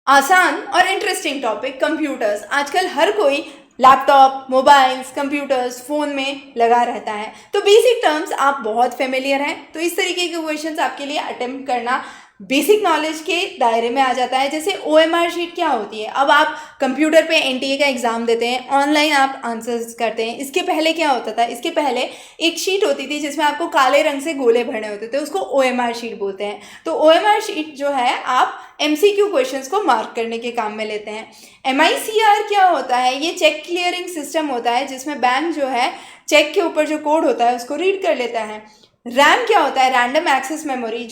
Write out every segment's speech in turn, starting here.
आसान और interesting topic computers. आजकल हर कोई लैपटॉप, मोबाइल्स, कंप्यूटर्स, फ़ोन में लगा रहता है, तो बेसिक टर्म्स आप बहुत फेमिलियर हैं, तो इस तरीके के क्वेश्चंस आपके लिए अटेम्प्ट करना बेसिक नॉलेज के दायरे में आ जाता है। जैसे OMR शीट क्या होती है, अब आप कंप्यूटर पे NTA का एग्ज़ाम देते हैं, ऑनलाइन आप आंसर्स करते हैं। इसके पहले क्या होता था, इसके पहले एक शीट होती थी जिसमें आपको काले रंग से गोले भरने होते थे, उसको OMR शीट बोलते हैं। तो OMR शीट जो है आप MCQ क्वेश्चंस को मार्क करने के काम में लेते हैं। MICR क्या होता है, ये चेक क्लियरिंग सिस्टम होता है जिसमें बैंक जो है चेक के ऊपर जो कोड होता है उसको रीड कर लेता है। रैम क्या होता है, रैंडम एक्सेस मेमोरी,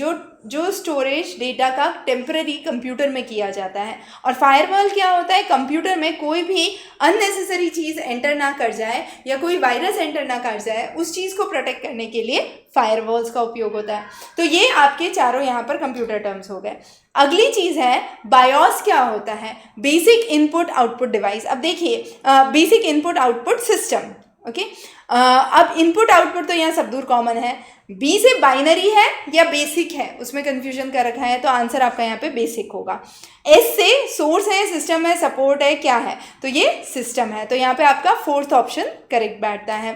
जो स्टोरेज डेटा का टेम्पररी कंप्यूटर में किया जाता है। और फायरवॉल क्या होता है, कंप्यूटर में कोई भी अननेसेसरी चीज़ एंटर ना कर जाए या कोई वायरस एंटर ना कर जाए, उस चीज़ को प्रोटेक्ट करने के लिए फायरवॉल्स का उपयोग होता है। तो ये आपके चारों यहाँ पर कंप्यूटर टर्म्स हो गए। अगली चीज़ है बायोस क्या होता है, बेसिक इनपुट आउटपुट डिवाइस। अब देखिए basic input output system, okay. अब इनपुट आउटपुट तो यहाँ सब दूर कॉमन है। बी से बाइनरी है या बेसिक है, उसमें कंफ्यूजन कर रखा है, तो आंसर आपका यहाँ पे बेसिक होगा। एस से सोर्स है, सिस्टम है, सपोर्ट है, क्या है, तो ये सिस्टम है, तो यहाँ पे आपका फोर्थ ऑप्शन करेक्ट बैठता है।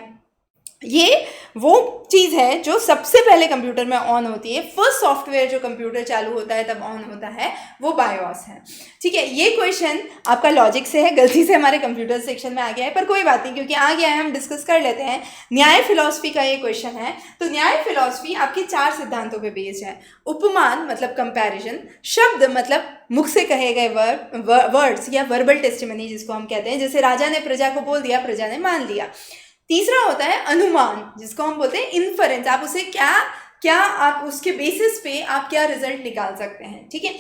ये वो चीज़ है जो सबसे पहले कंप्यूटर में ऑन होती है, फर्स्ट सॉफ्टवेयर जो कंप्यूटर चालू होता है तब ऑन होता है, वो बायोस है। ठीक है, ये क्वेश्चन आपका लॉजिक से है, गलती से हमारे कंप्यूटर सेक्शन में आ गया है, पर कोई बात नहीं, क्योंकि आ गया है हम डिस्कस कर लेते हैं। न्याय फिलॉसफी का ये क्वेश्चन है। तो न्याय फिलॉसफी आपके 4 सिद्धांतों पे बेस्ड है। उपमान मतलब कंपैरिजन, शब्द मतलब मुख से कहे गए वर्ड्स या वर्बल टेस्टिमनी जिसको हम कहते हैं, जैसे राजा ने प्रजा को बोल दिया, प्रजा ने मान लिया। तीसरा होता है अनुमान, जिसको हम बोलते हैं इन्फरेंस, आप उसे क्या आप उसके बेसिस पे आप क्या रिजल्ट निकाल सकते हैं। ठीक है,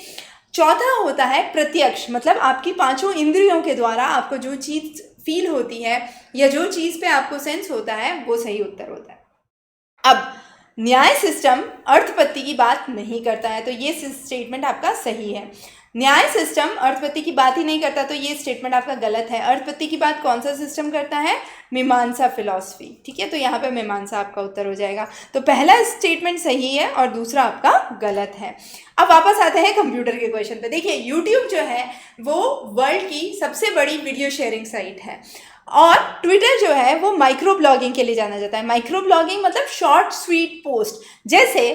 चौथा होता है प्रत्यक्ष, मतलब आपकी 5 इंद्रियों के द्वारा आपको जो चीज़ फील होती है या जो चीज़ पे आपको सेंस होता है वो सही उत्तर होता है। अब न्याय सिस्टम अर्थपत्ति की बात नहीं करता है, तो ये स्टेटमेंट आपका सही है। न्याय सिस्टम अर्थपत्ति की बात ही नहीं करता, तो ये स्टेटमेंट आपका गलत है। अर्थपत्ति की बात कौन सा सिस्टम करता है, मीमांसा फिलॉसफी। ठीक है, तो यहाँ पे मीमांसा आपका उत्तर हो जाएगा। तो पहला स्टेटमेंट सही है और दूसरा आपका गलत है। अब वापस आते हैं कंप्यूटर के क्वेश्चन पे। देखिए यूट्यूब जो है वो वर्ल्ड की सबसे बड़ी वीडियो शेयरिंग साइट है, और ट्विटर जो है वो माइक्रो ब्लॉगिंग के लिए जाना जाता है। माइक्रो ब्लॉगिंग मतलब शॉर्ट स्वीट पोस्ट। जैसे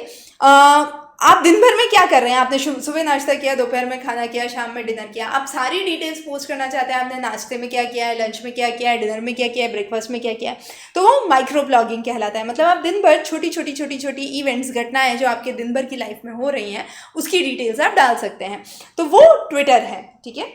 आप दिन भर में क्या कर रहे हैं, आपने सुबह नाश्ता किया, दोपहर में खाना किया, शाम में डिनर किया, आप सारी डिटेल्स पोस्ट करना चाहते हैं। आपने नाश्ते में क्या किया है, लंच में क्या किया है, डिनर में क्या किया है, ब्रेकफास्ट में क्या किया है, तो वो माइक्रो ब्लॉगिंग कहलाता है। मतलब आप दिन भर छोटी छोटी इवेंट्स, घटनाएं जो आपके दिन भर की लाइफ में हो रही हैं उसकी डिटेल्स आप डाल सकते हैं, तो वो ट्विटर है। ठीक है,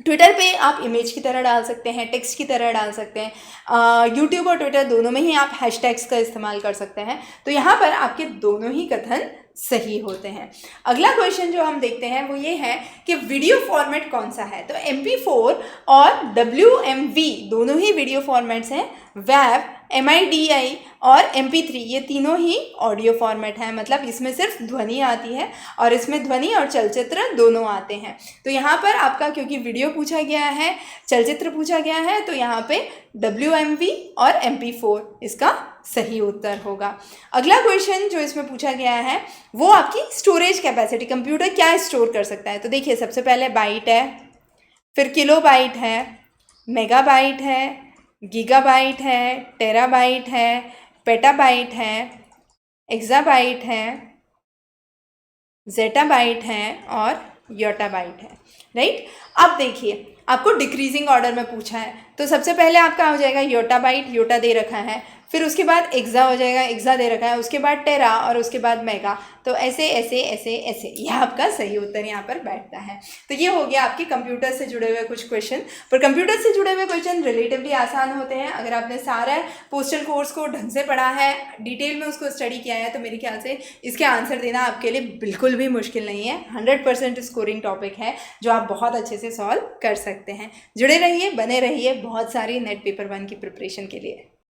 ट्विटर पे आप इमेज की तरह डाल सकते हैं, टेक्स्ट की तरह डाल सकते हैं। यूट्यूब और ट्विटर दोनों में ही आप हैशटैग्स का इस्तेमाल कर सकते हैं, तो यहाँ पर आपके दोनों ही कथन सही होते हैं। अगला क्वेश्चन जो हम देखते हैं वो ये है कि वीडियो फॉर्मेट कौन सा है। तो MP4 और WMV दोनों ही वीडियो फॉर्मेट्स हैं। WAV, MIDI और MP3 ये तीनों ही ऑडियो फॉर्मेट हैं, मतलब इसमें सिर्फ ध्वनि आती है और इसमें ध्वनि और चलचित्र दोनों आते हैं। तो यहाँ पर आपका क्योंकि वीडियो पूछा गया है, चलचित्र पूछा गया है, तो यहाँ पे WMV और MP4 इसका सही उत्तर होगा। अगला क्वेश्चन जो इसमें पूछा गया है वो आपकी स्टोरेज कैपेसिटी, कंप्यूटर क्या स्टोर कर सकता है। तो देखिए सबसे पहले बाइट है, फिर किलोबाइट है, मेगाबाइट है, गीगाबाइट है, टेराबाइट है, पेटाबाइट है, एक्साबाइट है, जेटाबाइट है और योटाबाइट है। राइट, अब देखिए आपको डिक्रीजिंग ऑर्डर में पूछा है, तो सबसे पहले आपका हो जाएगा योटाबाइट, योटा दे रखा है, फिर उसके बाद एक्सा हो जाएगा, एक्सा दे रखा है, उसके बाद टेरा और उसके बाद मेगा, तो ऐसे ऐसे ऐसे ऐसे, यह आपका सही उत्तर यहाँ पर बैठता है। तो ये हो गया आपके कंप्यूटर से जुड़े हुए कुछ क्वेश्चन। पर कंप्यूटर से जुड़े हुए क्वेश्चन रिलेटिवली आसान होते हैं। अगर आपने सारा पोस्टल कोर्स को ढंग से पढ़ा है, डिटेल में उसको स्टडी किया है, तो मेरे ख्याल से इसके आंसर देना आपके लिए बिल्कुल भी मुश्किल नहीं है। 100% स्कोरिंग टॉपिक है जो आप बहुत अच्छे से सॉल्व कर सकते हैं। जुड़े रहिए, बने रहिए बहुत सारी नेट पेपर 1 की प्रिपरेशन के लिए।